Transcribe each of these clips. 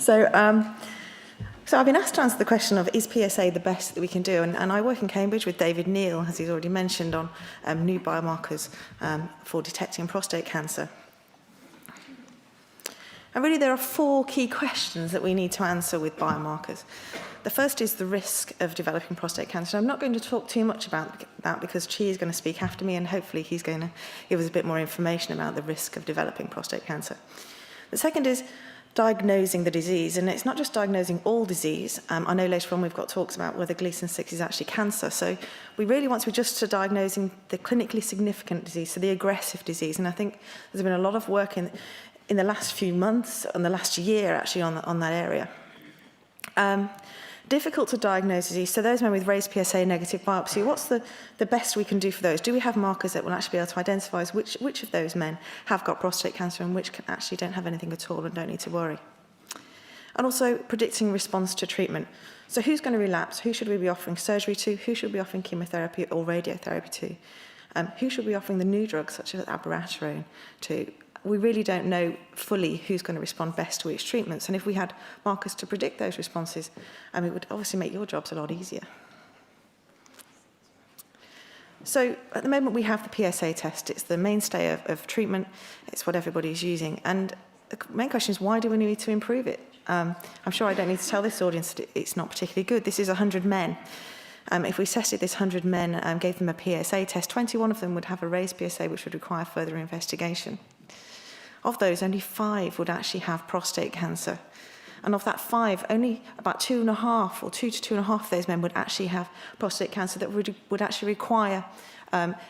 So I've been asked to answer the question of, is PSA the best that we can do? And I work in Cambridge with David Neal, as he's already mentioned, on new biomarkers for detecting prostate cancer. And really there are 4 key questions that we need to answer with biomarkers. The first is the risk of developing prostate cancer. I'm not going to talk too much about that because Chi is going to speak after me, and hopefully he's going to give us a bit more information about the risk of developing prostate cancer. The second is diagnosing the disease, and it's not just diagnosing all disease. I know later on we've got talks about whether Gleason 6 is actually cancer, so we really want to be just to diagnosing the clinically significant disease, so the aggressive disease. And I think there's been a lot of work in the last few months and the last year actually on that area. Difficult to diagnose disease. So those men with raised PSA negative biopsy, what's the best we can do for those? Do we have markers that will actually be able to identify which of those men have got prostate cancer and which actually don't have anything at all and don't need to worry? And also predicting response to treatment. So who's going to relapse? Who should we be offering surgery to? Who should we be offering chemotherapy or radiotherapy to? Who should we be offering the new drugs such as abiraterone to? We really don't know fully who's going to respond best to each treatments. And if we had markers to predict those responses, it would obviously make your jobs a lot easier. So at the moment we have the PSA test. It's the mainstay of treatment. It's what everybody's using. And the main question is, why do we need to improve it? I'm sure I don't need to tell this audience that it's not particularly good. This is 100 men. If we tested this 100 men and gave them a PSA test, 21 of them would have a raised PSA, which would require further investigation. Of those, only 5 would actually have prostate cancer. And of that 5, only about 2.5 or 2 to 2.5 of those men would actually have prostate cancer that would actually require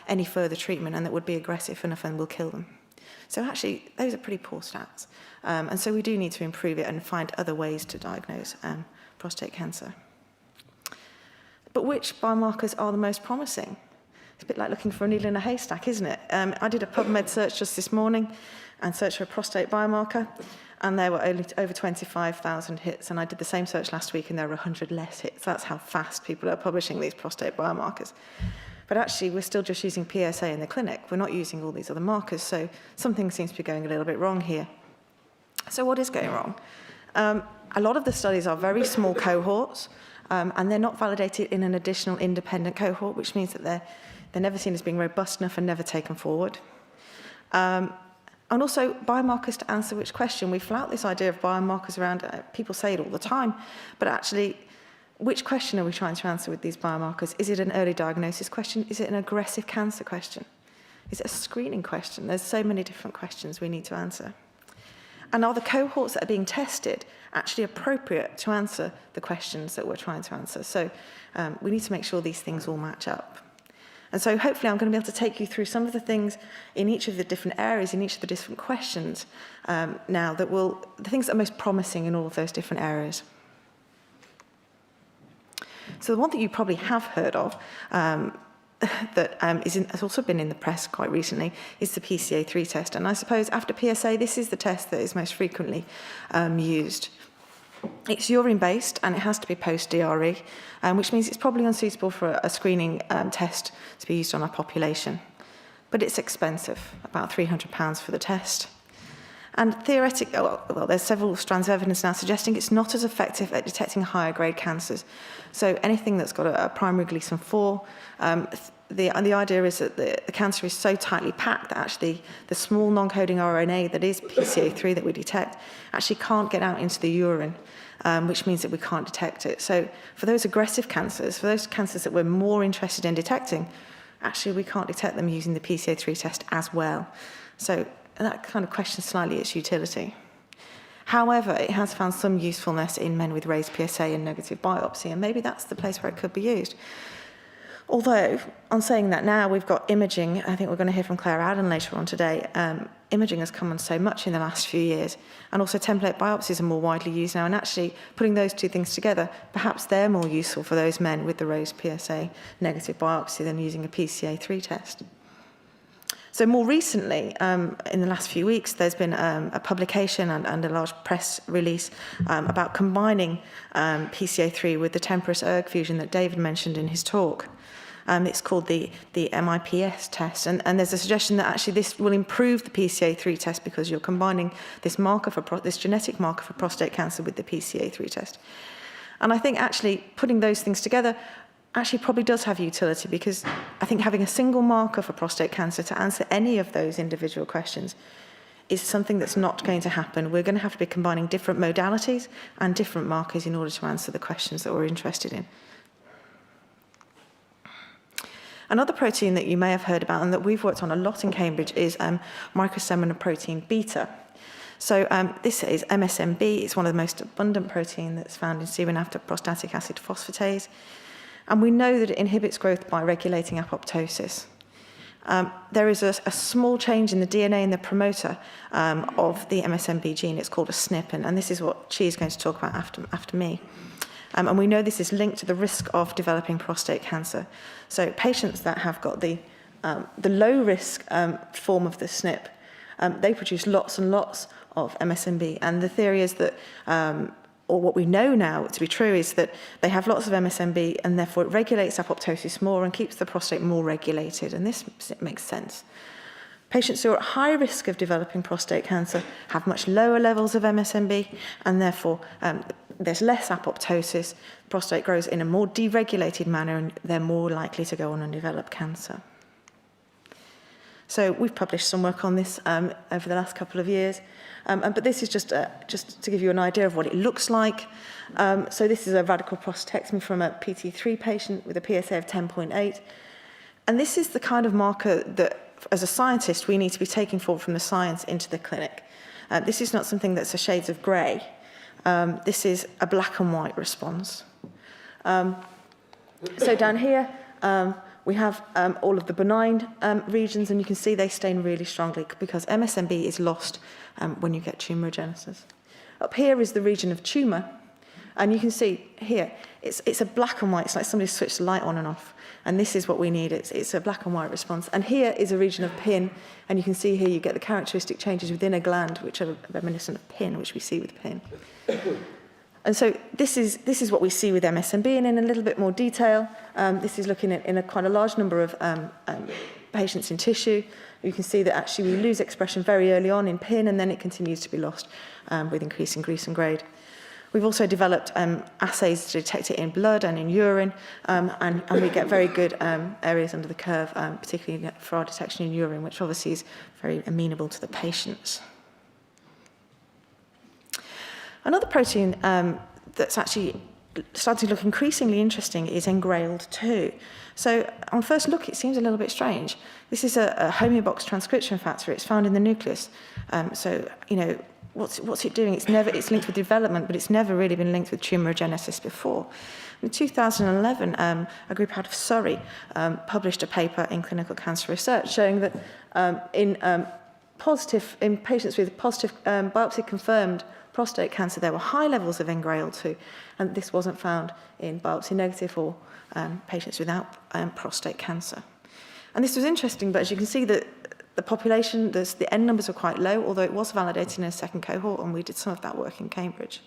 any further treatment and that would be aggressive enough and will kill them. So actually, those are pretty poor stats. And so we do need to improve it and find other ways to diagnose prostate cancer. But which biomarkers are the most promising? It's a bit like looking for a needle in a haystack, isn't it? I did a PubMed search just this morning and searched for a prostate biomarker, and there were only over 25,000 hits, and I did the same search last week and there were 100 less hits. That's how fast people are publishing these prostate biomarkers. But actually, we're still just using PSA in the clinic. We're not using all these other markers, so something seems to be going a little bit wrong here. So what is going wrong? A lot of the studies are very small cohorts, and they're not validated in an additional independent cohort, which means that they're never seen as being robust enough and never taken forward. And also, biomarkers to answer which question. We flout this idea of biomarkers around, people say it all the time, but actually, which question are we trying to answer with these biomarkers? Is it an early diagnosis question? Is it an aggressive cancer question? Is it a screening question? There's so many different questions we need to answer. And are the cohorts that are being tested actually appropriate to answer the questions that we're trying to answer? So we need to make sure these things all match up. And so hopefully I'm going to be able to take you through some of the things in each of the different areas, in each of the different questions now, the things that are most promising in all of those different areas. So the one that you probably have heard of that has also been in the press quite recently is the Pca 3 test. And I suppose after PSA, this is the test that is most frequently used. It's urine-based and it has to be post-DRE, which means it's probably unsuitable for a screening test to be used on our population. But it's expensive, about £300 for the test. And theoretically, well, there's several strands of evidence now suggesting it's not as effective at detecting higher grade cancers. So anything that's got a primary Gleason 4, the idea is that the cancer is so tightly packed that actually the small non-coding RNA that is Pca 3 that we detect actually can't get out into the urine, which means that we can't detect it. So for those aggressive cancers, for those cancers that we're more interested in detecting, actually we can't detect them using the Pca 3 test as well. So that kind of questions slightly its utility. However, it has found some usefulness in men with raised PSA and negative biopsy, and maybe that's the place where it could be used. Although, on saying that now, we've got imaging. I think we're going to hear from Claire Allen later on today. Imaging has come on so much in the last few years, and also template biopsies are more widely used now, and actually putting those two things together, perhaps they're more useful for those men with the raised PSA negative biopsy than using a Pca 3 test. So more recently, in the last few weeks, there's been a publication and a large press release about combining Pca 3 with the temporous ERG fusion that David mentioned in his talk. It's called the MIPS test. And there's a suggestion that actually this will improve the PCA3 test because you're combining this genetic marker for prostate cancer with the PCA3 test. And I think actually putting those things together actually probably does have utility, because I think having a single marker for prostate cancer to answer any of those individual questions is something that's not going to happen. We're going to have to be combining different modalities and different markers in order to answer the questions that we're interested in. Another protein that you may have heard about and that we've worked on a lot in Cambridge is microseminal protein beta. So this is MSMB. It's one of the most abundant protein that's found in serum after prostatic acid phosphatase. And we know that it inhibits growth by regulating apoptosis. There is a small change in the DNA in the promoter of the MSMB gene. It's called a SNP, and this is what she is going to talk about after me. And we know this is linked to the risk of developing prostate cancer. So patients that have got the low risk form of the SNP, they produce lots and lots of MSMB. And the theory is that, or what we know now to be true, is that they have lots of MSMB and therefore it regulates apoptosis more and keeps the prostate more regulated. And this makes sense. Patients who are at high risk of developing prostate cancer have much lower levels of MSMB, and therefore there's less apoptosis. Prostate grows in a more deregulated manner, and they're more likely to go on and develop cancer. So we've published some work on this over the last couple of years, but this is just to give you an idea of what it looks like. So this is a radical prostatectomy from a PT3 patient with a PSA of 10.8, and this is the kind of marker that, as a scientist, we need to be taking forward from the science into the clinic. This is not something that's a shades of grey. This is a black and white response. So down here, we have all of the benign regions, and you can see they stain really strongly because MSMB is lost when you get tumorigenesis. Up here is the region of tumour, and you can see here, it's a black and white. It's like somebody switched the light on and off, and this is what we need. It's a black and white response. And here is a region of PIN, and you can see here you get the characteristic changes within a gland, which are reminiscent of PIN, which we see with PIN. And so this is what we see with MSMB, and in a little bit more detail, this is looking at in a quite a large number of patients in tissue. You can see that actually we lose expression very early on in PIN, and then it continues to be lost with increasing grease and grade. We've also developed assays to detect it in blood and in urine, and we get very good areas under the curve, particularly for our detection in urine, which obviously is very amenable to the patients. Another protein that's actually starting to look increasingly interesting is engrailed 2. So on first look, it seems a little bit strange. This is a homeobox transcription factor. It's found in the nucleus. So, you know, what's it doing? It's linked with development, but it's never really been linked with tumorigenesis before. In 2011, a group out of Surrey published a paper in Clinical Cancer Research showing that in patients with positive biopsy-confirmed prostate cancer, there were high levels of engrailed-2, and this wasn't found in biopsy-negative or patients without prostate cancer. And this was interesting, but as you can see, the population, the N numbers were quite low, although it was validated in a second cohort, and we did some of that work in Cambridge.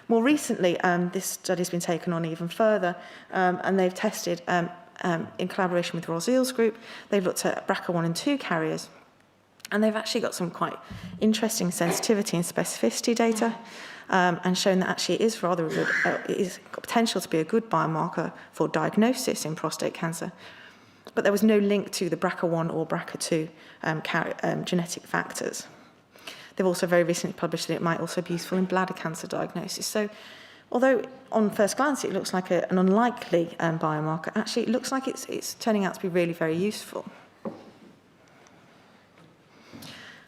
More recently, this study's been taken on even further, and they've tested, in collaboration with Roseille's group, they've looked at BRCA1 and 2 carriers, and they've actually got some quite interesting sensitivity and specificity data, and shown that actually it is rather good, it is got potential to be a good biomarker for diagnosis in prostate cancer. But there was no link to the BRCA1 or BRCA2 genetic factors. They've also very recently published that it might also be useful in bladder cancer diagnosis. So although on first glance it looks like an unlikely biomarker, actually it looks like it's turning out to be really very useful.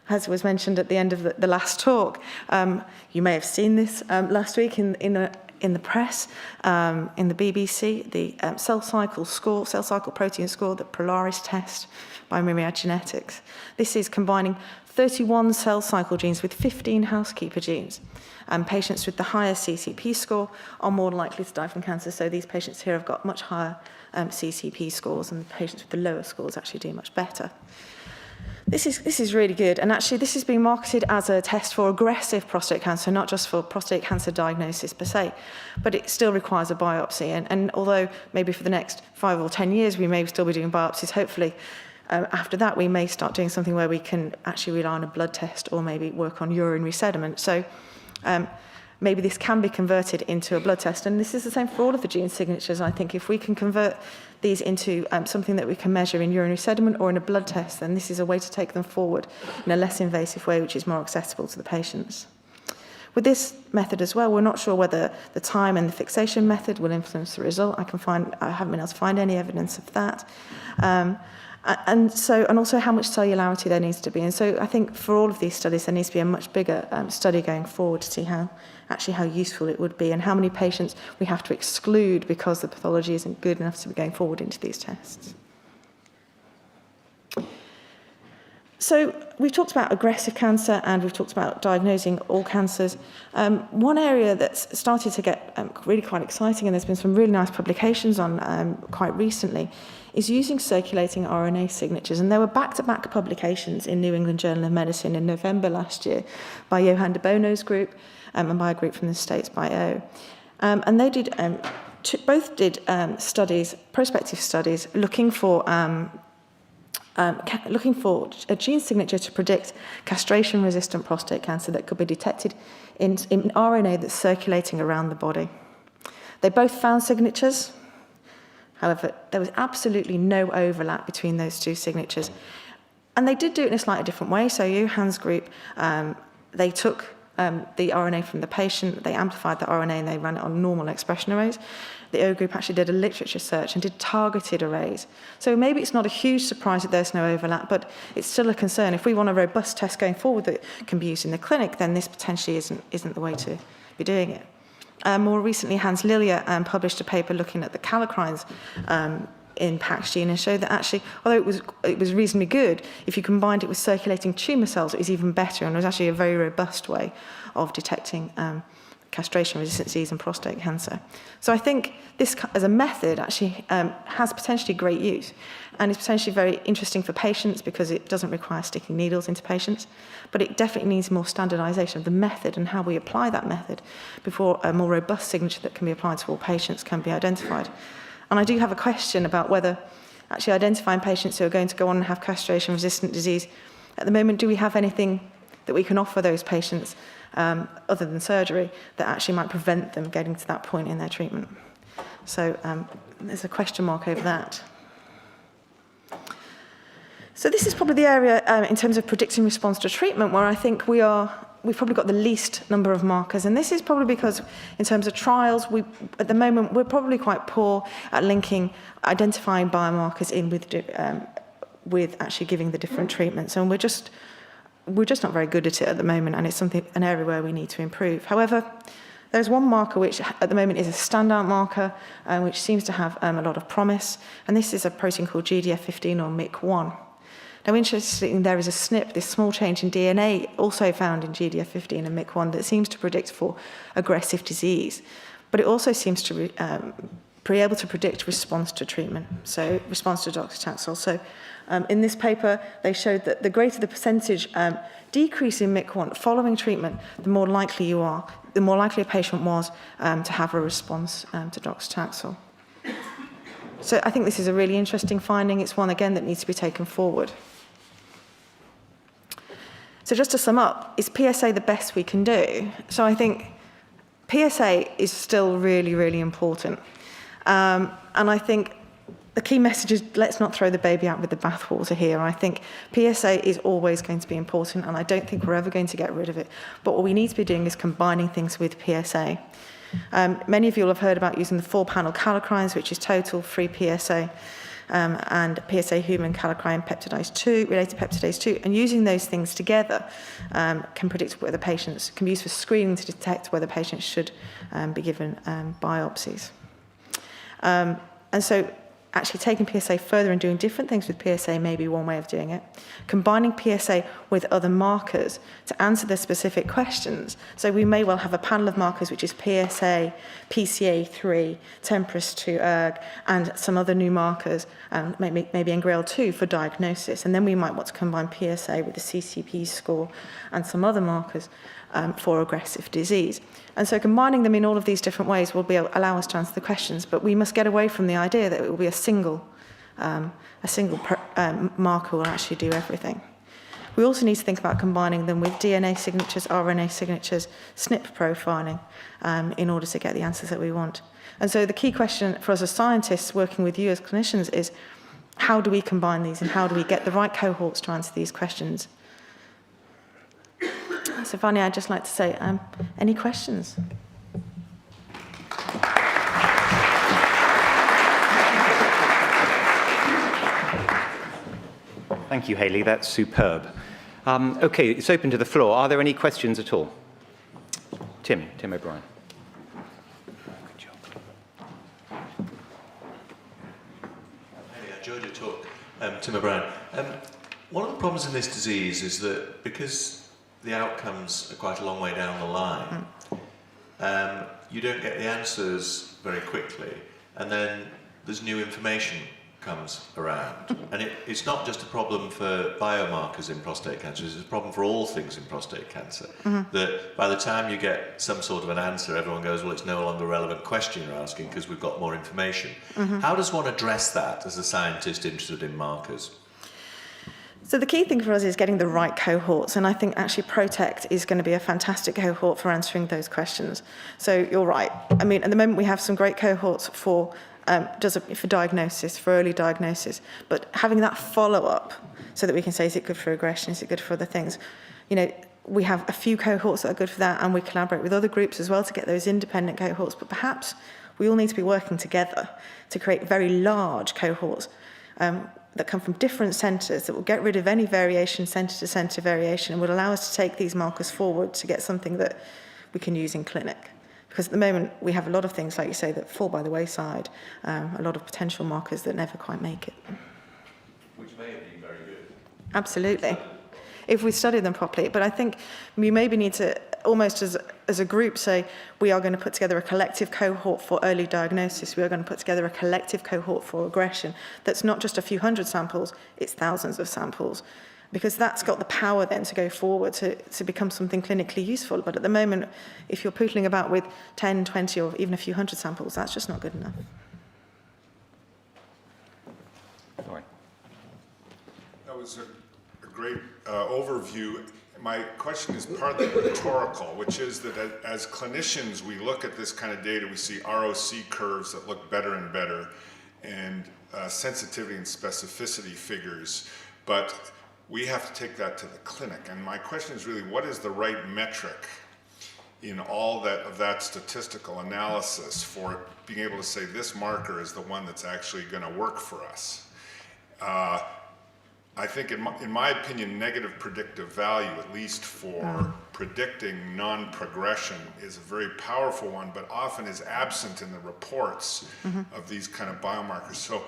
As was mentioned at the end of the last talk, you may have seen this last week in the press, in the BBC, the cell cycle protein score, the Polaris test by Myriad Genetics. This is combining 31 cell cycle genes with 15 housekeeper genes. Patients with the higher CCP score are more likely to die from cancer, so these patients here have got much higher CCP scores, and the patients with the lower scores actually do much better. This is really good, and actually this is being marketed as a test for aggressive prostate cancer, not just for prostate cancer diagnosis per se, but it still requires a biopsy. And although maybe for the next 5 or 10 years we may still be doing biopsies, hopefully after that we may start doing something where we can actually rely on a blood test or maybe work on urinary sediment. So maybe this can be converted into a blood test, and this is the same for all of the gene signatures. I think if we can convert these into something that we can measure in urinary sediment or in a blood test, then this is a way to take them forward in a less invasive way, which is more accessible to the patients. With this method as well, we're not sure whether the time and the fixation method will influence the result. I haven't been able to find any evidence of that. And also how much cellularity there needs to be. And so I think for all of these studies, there needs to be a much bigger study going forward to see how useful it would be and how many patients we have to exclude because the pathology isn't good enough to be going forward into these tests. So we've talked about aggressive cancer and we've talked about diagnosing all cancers. One area that's started to get really quite exciting, and there's been some really nice publications on quite recently, is using circulating RNA signatures. And there were back-to-back publications in New England Journal of Medicine in November last year by Johan de Bono's group and by a group from the States, Bio. And they did both did studies, prospective studies, looking for a gene signature to predict castration-resistant prostate cancer that could be detected in RNA that's circulating around the body. They both found signatures. However, there was absolutely no overlap between those two signatures. And they did do it in a slightly different way. So Johan's group, they took the RNA from the patient, they amplified the RNA and they ran it on normal expression arrays. The O group actually did a literature search and did targeted arrays. So maybe it's not a huge surprise that there's no overlap, but it's still a concern. If we want a robust test going forward that can be used in the clinic, then this potentially isn't the way to be doing it. More recently, Hans Lilja published a paper looking at the kallikreins in PAX gene and showed that actually, although it was reasonably good, if you combined it with circulating tumour cells, it was even better, and it was actually a very robust way of detecting castration-resistant disease and prostate cancer. So I think this, as a method, actually has potentially great use and is potentially very interesting for patients because it doesn't require sticking needles into patients, but it definitely needs more standardisation of the method and how we apply that method before a more robust signature that can be applied to all patients can be identified. And I do have a question about whether actually identifying patients who are going to go on and have castration-resistant disease, at the moment, do we have anything that we can offer those patients other than surgery that actually might prevent them getting to that point in their treatment? So there's a question mark over that. So this is probably the area in terms of predicting response to treatment where I think we've probably got the least number of markers. And this is probably because in terms of trials, at the moment, we're probably quite poor at identifying biomarkers in with actually giving the different treatments. And we're just not very good at it at the moment, and it's an area where we need to improve. However, there's one marker which at the moment is a standout marker, which seems to have a lot of promise, and this is a protein called GDF15 or MYC1. Now, interestingly, there is a SNP, this small change in DNA, also found in GDF15 and MYC1 that seems to predict for aggressive disease, but it also seems to be able to predict response to treatment, so response to docetaxel. So in this paper, they showed that the greater the percentage decrease in MYC1 following treatment, the more likely a patient was to have a response to docetaxel. So I think this is a really interesting finding. It's one, again, that needs to be taken forward. So just to sum up, is PSA the best we can do? So I think PSA is still really, really important. And I think the key message is let's not throw the baby out with the bathwater here. I think PSA is always going to be important, and I don't think we're ever going to get rid of it. But what we need to be doing is combining things with PSA. Many of you will have heard about using the 4-panel kallikreins, which is total, free PSA, and PSA human kallikrein peptidase 2, related peptidase 2, and using those things together can predict whether patients can be used for screening to detect whether patients should be given biopsies. And so actually taking PSA further and doing different things with PSA may be one way of doing it. Combining PSA with other markers to answer the specific questions. So we may well have a panel of markers which is PSA, Pca3, TMPRSS2 ERG, and some other new markers, and maybe NGREL2 for diagnosis. And then we might want to combine PSA with the CCP score and some other markers for aggressive disease. And so combining them in all of these different ways will allow us to answer the questions, but we must get away from the idea that it will be a single marker will actually do everything. We also need to think about combining them with DNA signatures, RNA signatures, SNP profiling in order to get the answers that we want. And so the key question for us as scientists working with you as clinicians is, how do we combine these and how do we get the right cohorts to answer these questions? So finally, I'd just like to say, any questions? Thank you, Hayley. That's superb. Okay, it's open to the floor. Are there any questions at all? Tim O'Brien. Good job. Hey, I enjoyed your talk, Tim O'Brien. One of the problems in this disease is that because the outcomes are quite a long way down the line, you don't get the answers very quickly, and then there's new information comes around. And it's not just a problem for biomarkers in prostate cancer, it's a problem for all things in prostate cancer. That by the time you get some sort of an answer, everyone goes, well, it's no longer a relevant question you're asking because we've got more information. How does one address that as a scientist interested in markers? So the key thing for us is getting the right cohorts, and I think actually PROTECT is going to be a fantastic cohort for answering those questions. So you're right. I mean, at the moment we have some great cohorts for diagnosis, for early diagnosis, but having that follow-up so that we can say, is it good for aggression, is it good for other things? You know, we have a few cohorts that are good for that, and we collaborate with other groups as well to get those independent cohorts, but perhaps we all need to be working together to create very large cohorts that come from different centres that will get rid of any variation, centre-to-centre variation, and will allow us to take these markers forward to get something that we can use in clinic. Because at the moment, we have a lot of things, like you say, that fall by the wayside, a lot of potential markers that never quite make it. Which may have been very good. Absolutely. If we study them properly. But I think we maybe need to, almost as a group, say, we are going to put together a collective cohort for early diagnosis. We are going to put together a collective cohort for aggression. That's not just a few hundred samples, it's thousands of samples. Because that's got the power then to go forward to become something clinically useful. But at the moment, if you're pootling about with 10, 20, or even a few hundred samples, that's just not good enough. Sorry. That was a great overview. My question is partly rhetorical, which is that as clinicians, we look at this kind of data, we see ROC curves that look better and better, and sensitivity and specificity figures, but we have to take that to the clinic. And my question is really, what is the right metric in all of that statistical analysis for being able to say this marker is the one that's actually going to work for us? I think, in my opinion, negative predictive value, at least for predicting non-progression, is a very powerful one, but often is absent in the reports of these kind of biomarkers. So,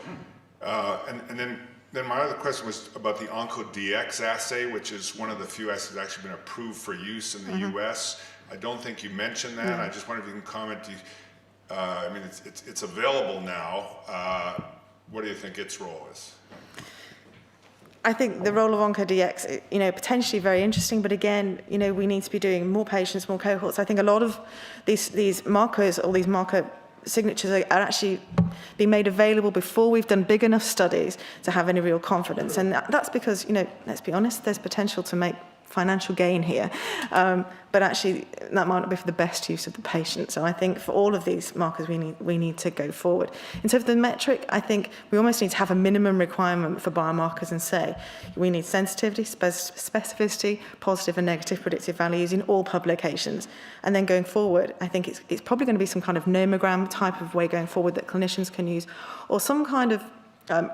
and then my other question was about the OncoDX assay, which is one of the few assays that's actually been approved for use in the US. I don't think you mentioned that. I just wondered if you can comment. I mean, it's available now. What do you think its role is? I think the role of OncoDX, potentially very interesting, but again, we need to be doing more patients, more cohorts. I think a lot of these markers, all these marker signatures are actually being made available before we've done big enough studies to have any real confidence. And that's because, let's be honest, there's potential to make financial gain here. But actually, that might not be for the best use of the patient. So I think for all of these markers, we need to go forward. In terms of the metric, I think we almost need to have a minimum requirement for biomarkers and say we need sensitivity, specificity, positive and negative predictive values in all publications. And then going forward, I think it's probably going to be some kind of nomogram type of way going forward that clinicians can use, or some kind of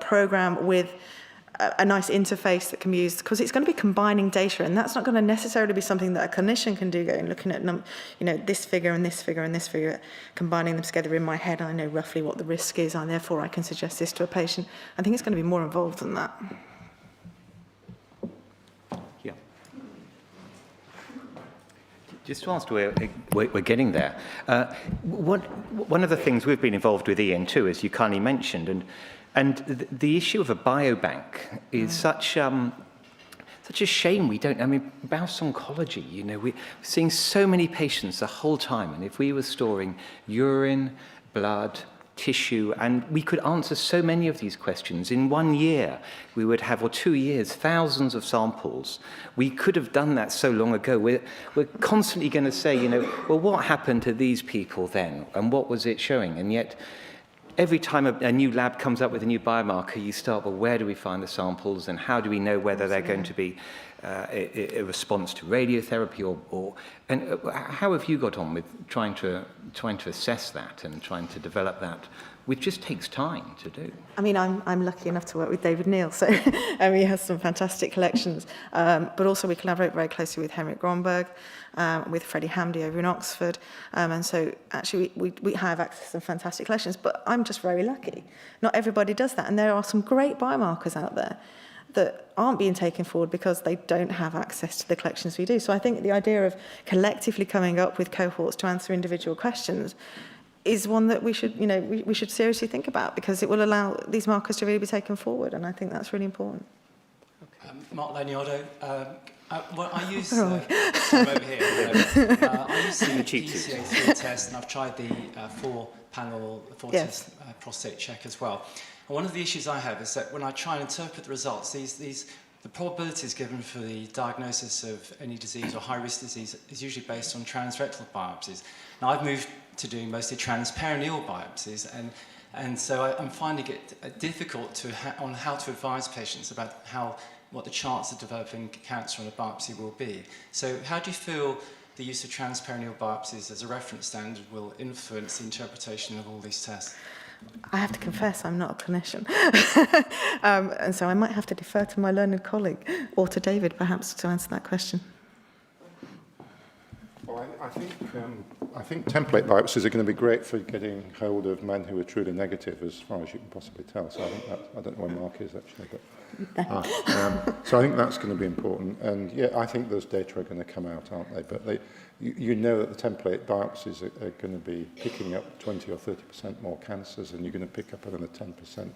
program with a nice interface that can be used, because it's going to be combining data, and that's not going to necessarily be something that a clinician can do, going looking at this figure and this figure and this figure, combining them together in my head. I know roughly what the risk is, and therefore I can suggest this to a patient. I think it's going to be more involved than that. Yeah. Just whilst we're getting there, one of the things we've been involved with Ian too, as you kindly mentioned, and the issue of a biobank is such a shame we don't. I mean, Bowel oncology, we're seeing so many patients the whole time, and if we were storing urine, blood, tissue, and we could answer so many of these questions in 1 year, we would have, or 2 years, thousands of samples. We could have done that so long ago. We're constantly going to say, well, what happened to these people then, and what was it showing? And yet, every time a new lab comes up with a new biomarker, you start, well, where do we find the samples, and how do we know whether they're going to be a response to radiotherapy and how have you got on with trying to assess that and trying to develop that, which just takes time to do? I mean, I'm lucky enough to work with David Neal, so he has some fantastic collections. But also we collaborate very closely with Henrik Gronberg, with Freddie Hamdy over in Oxford. And so actually we have access to some fantastic collections, but I'm just very lucky. Not everybody does that. And there are some great biomarkers out there that aren't being taken forward because they don't have access to the collections we do. So I think the idea of collectively coming up with cohorts to answer individual questions is one that we should, we should seriously think about, because it will allow these markers to really be taken forward, and I think that's really important. Mark Laniardo, I use I'm over here. I use the Pca Three Test, and I've tried the four-panel Yes. prostate check as well. And one of the issues I have is that when I try and interpret the results, the probabilities given for the diagnosis of any disease or high-risk disease is usually based on transrectal biopsies. Now, I've moved to doing mostly transperineal biopsies, and so I'm finding it difficult on how to advise patients about what the chance of developing cancer on a biopsy will be. So how do you feel the use of transperineal biopsies as a reference standard will influence the interpretation of all these tests? I have to confess, I'm not a clinician. And so I might have to defer to my learned colleague, or to David, perhaps, to answer that question. Well, I think template biopsies are going to be great for getting hold of men who are truly negative, as far as you can possibly tell. So I don't know where Mark is, actually. But, so I think that's going to be important. And, yeah, I think those data are going to come out, aren't they? But you know that the template biopsies are going to be picking up 20 or 30% more cancers, and you're going to pick up another 10%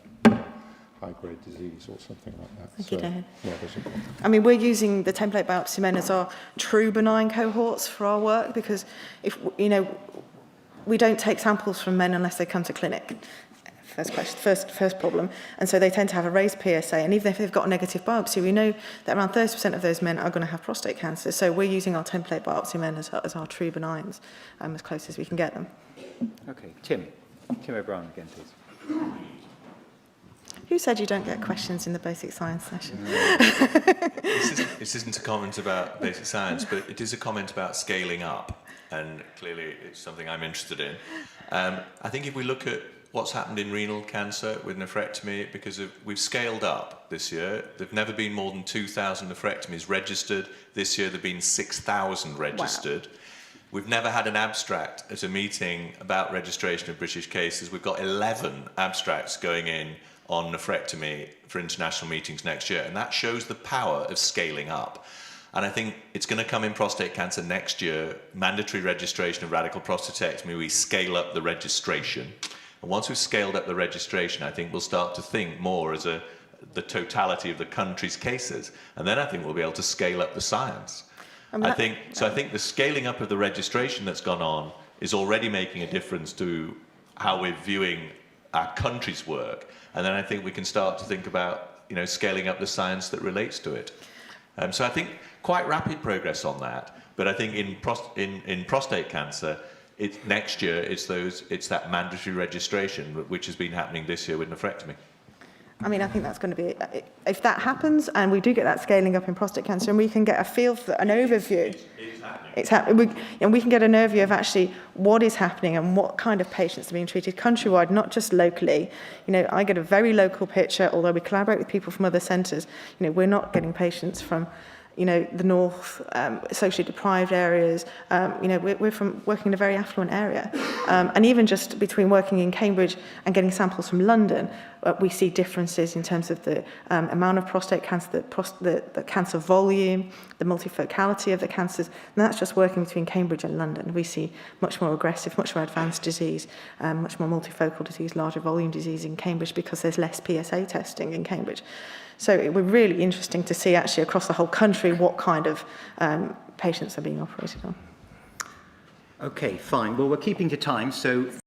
high-grade disease or something like that. Thank you, David. Yeah, that's important. I mean, we're using the template biopsy men as our true benign cohorts for our work, because if we don't take samples from men unless they come to clinic. First problem. And so they tend to have a raised PSA, and even if they've got a negative biopsy, we know that around 30% of those men are going to have prostate cancer. So we're using our template biopsy men as our true benigns, as close as we can get them. Okay, Tim O'Brien again, please. Who said you don't get questions in the basic science session? This isn't a comment about basic science, but it is a comment about scaling up, and clearly it's something I'm interested in. I think if we look at what's happened in renal cancer with nephrectomy, because we've scaled up this year. There have never been more than 2,000 nephrectomies registered. This year there have been 6,000 registered. Wow. We've never had an abstract at a meeting about registration of British cases. We've got 11 abstracts going in on nephrectomy for international meetings next year, and that shows the power of scaling up. And I think it's going to come in prostate cancer next year, mandatory registration of radical prostatectomy. We scale up the registration. And once we've scaled up the registration, I think we'll start to think more as the totality of the country's cases. And then I think we'll be able to scale up the science. I think the scaling up of the registration that's gone on is already making a difference to how we're viewing our country's work. And then I think we can start to think about, scaling up the science that relates to it. So I think quite rapid progress on that. But I think in prostate cancer, next year it's that mandatory registration, which has been happening this year with nephrectomy. I mean, I think that's going to be, if that happens and we do get that scaling up in prostate cancer and we can get a feel for an overview. It's happening. And we can get an overview of actually what is happening and what kind of patients are being treated countrywide, not just locally. You know, I get a very local picture, although we collaborate with people from other centres. You know, we're not getting patients from, you know, the north, socially deprived areas. You know, we're from working in a very affluent area. And even just between working in Cambridge and getting samples from London, we see differences in terms of the amount of prostate cancer, the cancer volume, the multifocality of the cancers. And that's just working between Cambridge and London. We see much more aggressive, much more advanced disease, much more multifocal disease, larger volume disease in Cambridge because there's less PSA testing in Cambridge. So it would be really interesting to see actually across the whole country what kind of patients are being operated on. Okay, fine. Well, we're keeping to time, so